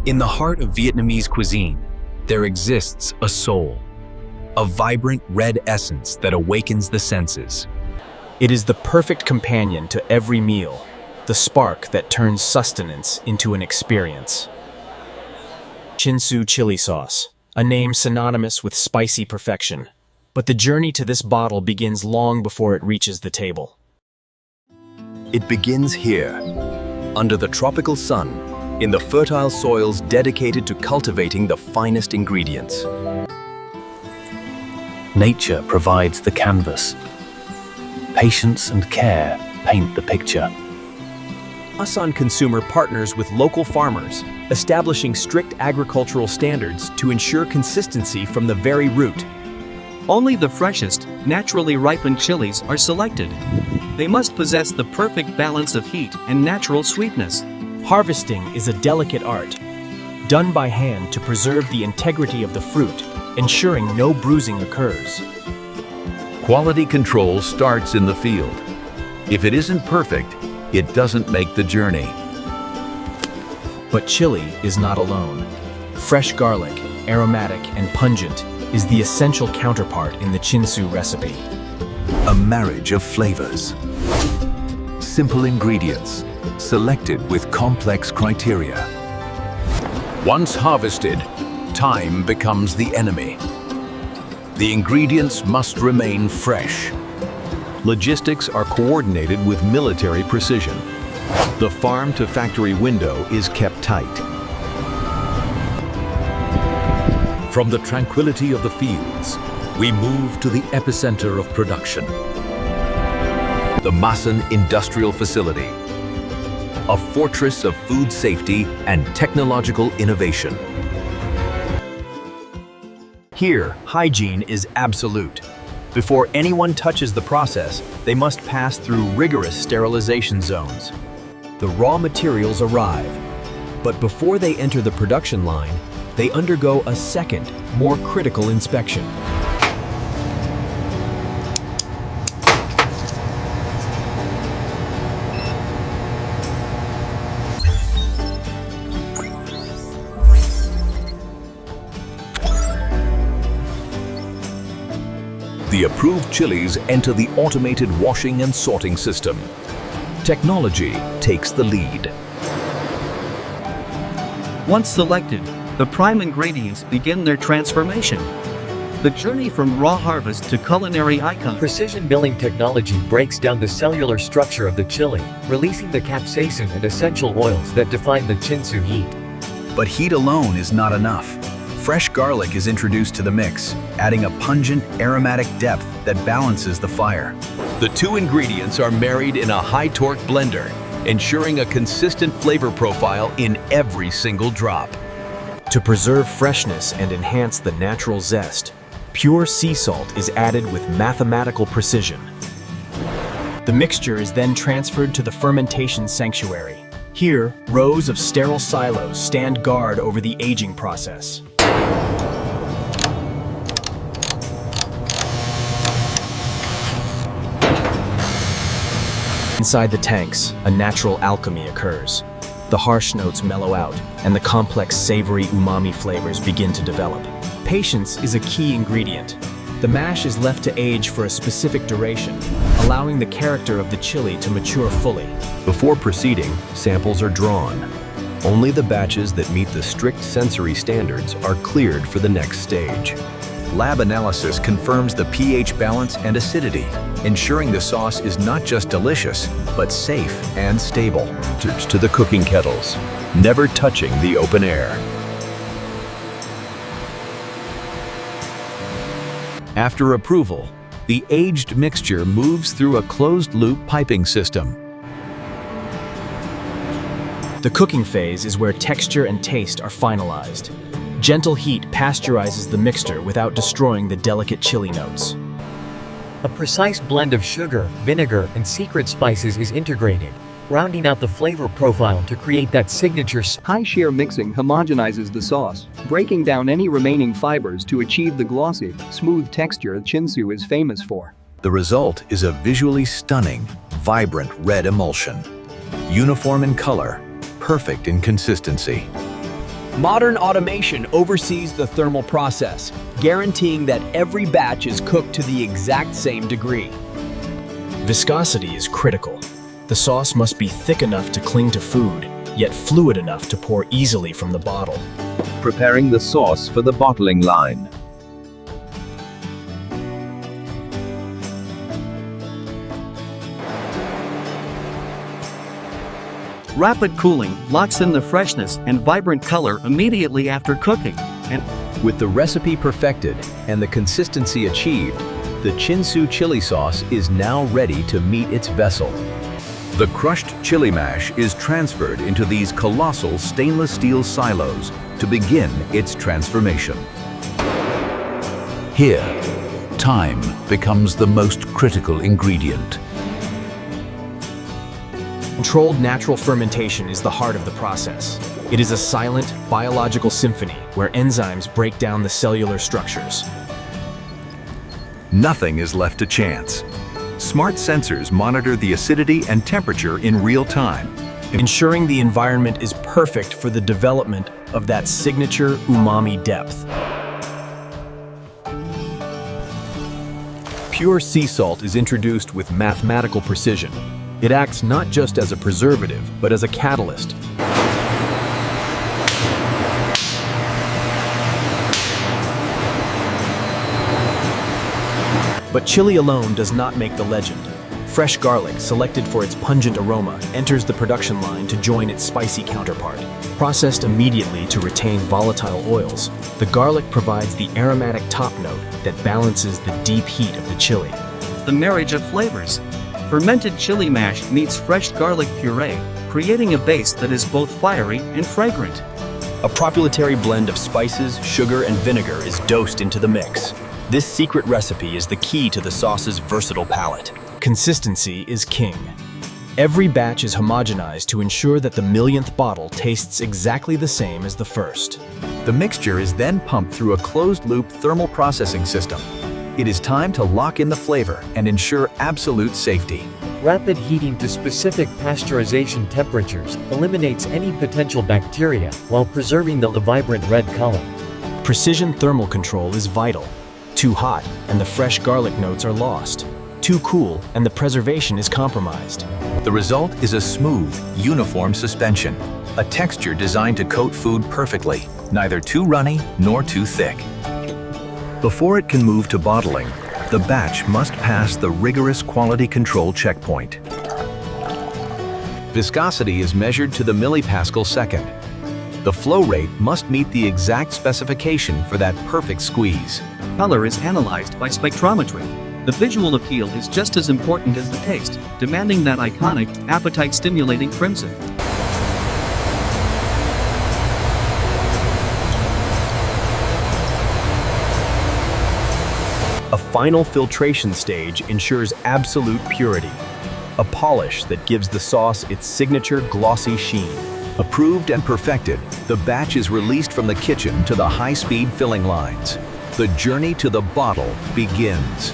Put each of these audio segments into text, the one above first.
In the heart of Vietnamese cuisine, there exists a soul, a vibrant red essence that awakens the senses. It is the perfect companion to every meal, the spark that turns sustenance into an experience. Chinsu chili sauce, a name synonymous with spicy perfection. But the journey to this bottle begins long before it reaches the table. It begins here, under the tropical sun, in the fertile soils dedicated to cultivating the finest ingredients. Nature provides the canvas. Patience and care paint the picture. Asan Consumer partners with local farmers, establishing strict agricultural standards to ensure consistency from the very root. Only the freshest, naturally ripened chilies are selected. They must possess the perfect balance of heat and natural sweetness. Harvesting is a delicate art, done by hand to preserve the integrity of the fruit, ensuring no bruising occurs. Quality control starts in the field. If it isn't perfect, it doesn't make the journey. But chili is not alone. Fresh garlic, aromatic and pungent, is the essential counterpart in the Chinsu recipe. A marriage of flavors. Simple ingredients, selected with complex criteria. Once harvested, time becomes the enemy. The ingredients must remain fresh. Logistics are coordinated with military precision. The farm-to-factory window is kept tight. From the tranquility of the fields, we move to the epicenter of production. The Masan Industrial Facility, a fortress of food safety and technological innovation. Here, hygiene is absolute. Before anyone touches the process, they must pass through rigorous sterilization zones. The raw materials arrive, but before they enter the production line, they undergo a second, more critical inspection. The approved chilies enter the automated washing and sorting system. Technology takes the lead. Once selected, the prime ingredients begin their transformation. The journey from raw harvest to culinary icon. Precision milling technology breaks down the cellular structure of the chili, releasing the capsaicin and essential oils that define the Chinsu heat. But heat alone is not enough. Fresh garlic is introduced to the mix, adding a pungent, aromatic depth that balances the fire. The two ingredients are married in a high-torque blender, ensuring a consistent flavor profile in every single drop. To preserve freshness and enhance the natural zest, pure sea salt is added with mathematical precision. The mixture is then transferred to the fermentation sanctuary. Here, rows of sterile silos stand guard over the aging process. Inside the tanks, a natural alchemy occurs. The harsh notes mellow out, and the complex savory umami flavors begin to develop. Patience is a key ingredient. The mash is left to age for a specific duration, allowing the character of the chili to mature fully. Before proceeding, samples are drawn. Only the batches that meet the strict sensory standards are cleared for the next stage. Lab analysis confirms the pH balance and acidity, ensuring the sauce is not just delicious, but safe and stable. To the cooking kettles, never touching the open air. After approval, the aged mixture moves through a closed-loop piping system. The cooking phase is where texture and taste are finalized. Gentle heat pasteurizes the mixture without destroying the delicate chili notes. A precise blend of sugar, vinegar, and secret spices is integrated, rounding out the flavor profile to create that signature. High-shear mixing homogenizes the sauce, breaking down any remaining fibers to achieve the glossy, smooth texture Chinsu is famous for. The result is a visually stunning, vibrant red emulsion. Uniform in color, perfect in consistency. Modern automation oversees the thermal process, guaranteeing that every batch is cooked to the exact same degree. Viscosity is critical. The sauce must be thick enough to cling to food, yet fluid enough to pour easily from the bottle. Preparing the sauce for the bottling line. Rapid cooling locks in the freshness and vibrant color immediately after cooking. And With the recipe perfected and the consistency achieved, the Chinsu chili sauce is now ready to meet its vessel. The crushed chili mash is transferred into these colossal stainless steel silos to begin its transformation. Here, time becomes the most critical ingredient. Controlled natural fermentation is the heart of the process. It is a silent, biological symphony where enzymes break down the cellular structures. Nothing is left to chance. Smart sensors monitor the acidity and temperature in real time, Ensuring the environment is perfect for the development of that signature umami depth. Pure sea salt is introduced with mathematical precision. It acts not just as a preservative, but as a catalyst. But chili alone does not make the legend. Fresh garlic, selected for its pungent aroma, enters the production line to join its spicy counterpart. Processed immediately to retain volatile oils, the garlic provides the aromatic top note that balances the deep heat of the chili. the marriage of flavors. Fermented chili mash meets fresh garlic puree, creating a base that is both fiery and fragrant. A proprietary blend of spices, sugar, and vinegar is dosed into the mix. This secret recipe is the key to the sauce's versatile palate. Consistency is king. Every batch is homogenized to ensure that the millionth bottle tastes exactly the same as the first. The mixture is then pumped through a closed-loop thermal processing system. It is time to lock in the flavor and ensure absolute safety. Rapid heating to specific pasteurization temperatures eliminates any potential bacteria while preserving the vibrant red color. Precision thermal control is vital. Too hot, and the fresh garlic notes are lost. Too cool, and the preservation is compromised. The result is a smooth, uniform suspension, a texture designed to coat food perfectly, neither too runny nor too thick. Before it can move to bottling, the batch must pass the rigorous quality control checkpoint. Viscosity is measured to the millipascal second. The flow rate must meet the exact specification for that perfect squeeze. Color is analyzed by spectrometry. The visual appeal is just as important as the taste, demanding that iconic, appetite-stimulating crimson. A final filtration stage ensures absolute purity, a polish that gives the sauce its signature glossy sheen. Approved and perfected, the batch is released from the kitchen to the high-speed filling lines. The journey to the bottle begins.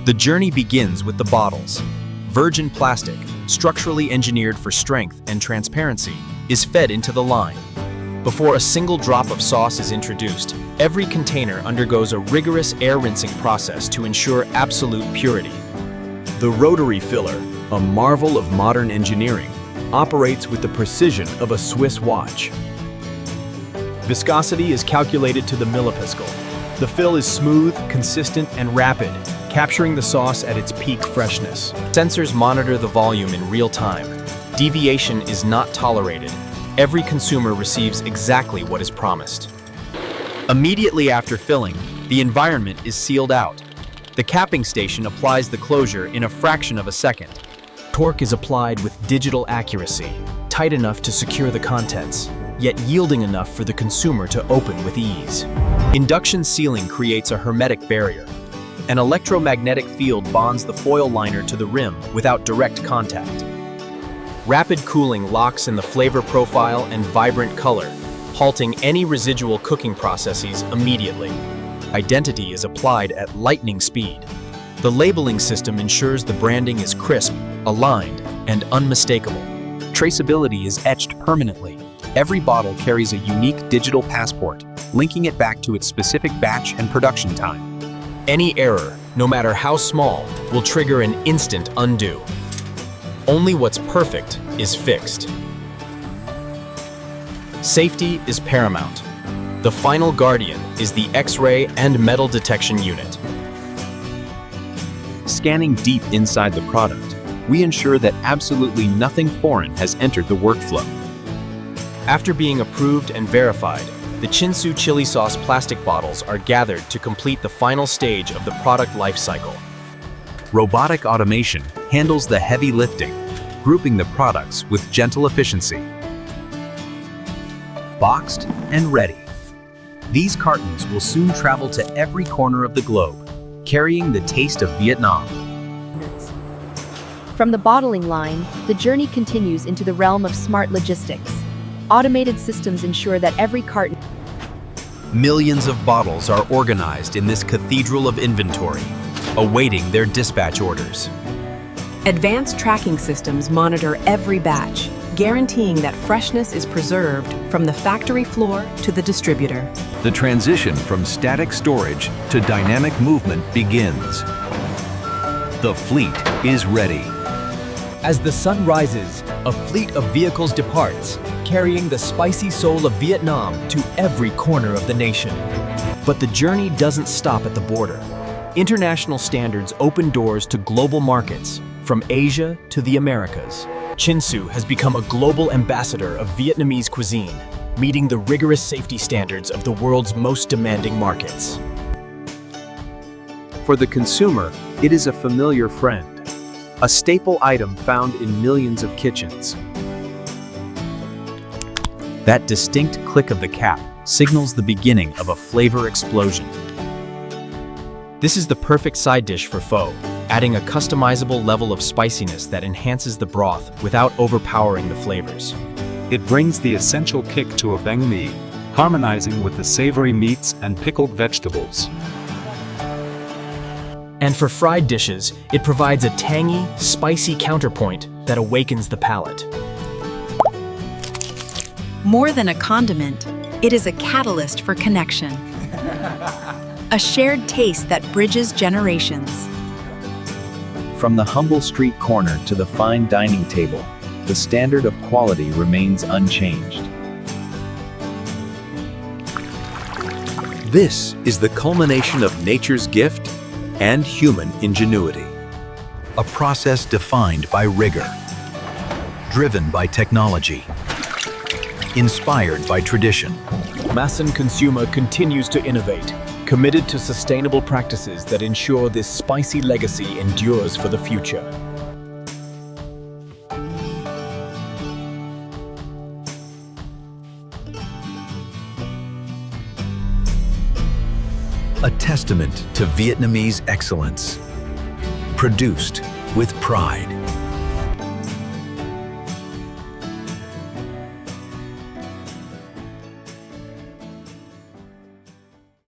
The journey begins with the bottles. Virgin plastic, structurally engineered for strength and transparency, is fed into the line. Before a single drop of sauce is introduced, every container undergoes a rigorous air rinsing process to ensure absolute purity. The rotary filler, a marvel of modern engineering, operates with the precision of a Swiss watch. Viscosity is calculated to the millipascal. The fill is smooth, consistent, and rapid, capturing the sauce at its peak freshness. Sensors monitor the volume in real time. Deviation is not tolerated. Every consumer receives exactly what is promised. Immediately after filling, the environment is sealed out. The capping station applies the closure in a fraction of a second. Torque is applied with digital accuracy, tight enough to secure the contents, yet yielding enough for the consumer to open with ease. Induction sealing creates a hermetic barrier. An electromagnetic field bonds the foil liner to the rim without direct contact. Rapid cooling locks in the flavor profile and vibrant color, halting any residual cooking processes immediately. Identity is applied at lightning speed. The labeling system ensures the branding is crisp, aligned, and unmistakable. Traceability is etched permanently. Every bottle carries a unique digital passport, linking it back to its specific batch and production time. Any error, no matter how small, will trigger an instant undo. Only what's perfect is fixed. Safety is paramount. The final guardian is the X-ray and metal detection unit. Scanning deep inside the product, we ensure that absolutely nothing foreign has entered the workflow. After being approved and verified, the Chinsu chili sauce plastic bottles are gathered to complete the final stage of the product life cycle. Robotic automation handles the heavy lifting, grouping the products with gentle efficiency. Boxed and ready. These cartons will soon travel to every corner of the globe, carrying the taste of Vietnam. From the bottling line, the journey continues into the realm of smart logistics. Automated systems ensure that every carton. Millions of bottles are organized in this cathedral of inventory, awaiting their dispatch orders. Advanced tracking systems monitor every batch, guaranteeing that freshness is preserved from the factory floor to the distributor. The transition from static storage to dynamic movement begins. The fleet is ready. As the sun rises, a fleet of vehicles departs, carrying the spicy soul of Vietnam to every corner of the nation. But the journey doesn't stop at the border. International standards open doors to global markets, from Asia to the Americas. Chinsu has become a global ambassador of Vietnamese cuisine, meeting the rigorous safety standards of the world's most demanding markets. For the consumer, it is a familiar friend, a staple item found in millions of kitchens. That distinct click of the cap signals the beginning of a flavor explosion. This is the perfect side dish for pho, adding a customizable level of spiciness that enhances the broth without overpowering the flavors. It brings the essential kick to a banh mi, harmonizing with the savory meats and pickled vegetables. And for fried dishes, it provides a tangy, spicy counterpoint that awakens the palate. More than a condiment, it is a catalyst for connection. A shared taste that bridges generations. From the humble street corner to the fine dining table, the standard of quality remains unchanged. This is the culmination of nature's gift and human ingenuity. A process defined by rigor, driven by technology, inspired by tradition. Masan Consumer continues to innovate, committed to sustainable practices that ensure this spicy legacy endures for the future. A testament to Vietnamese excellence, produced with pride.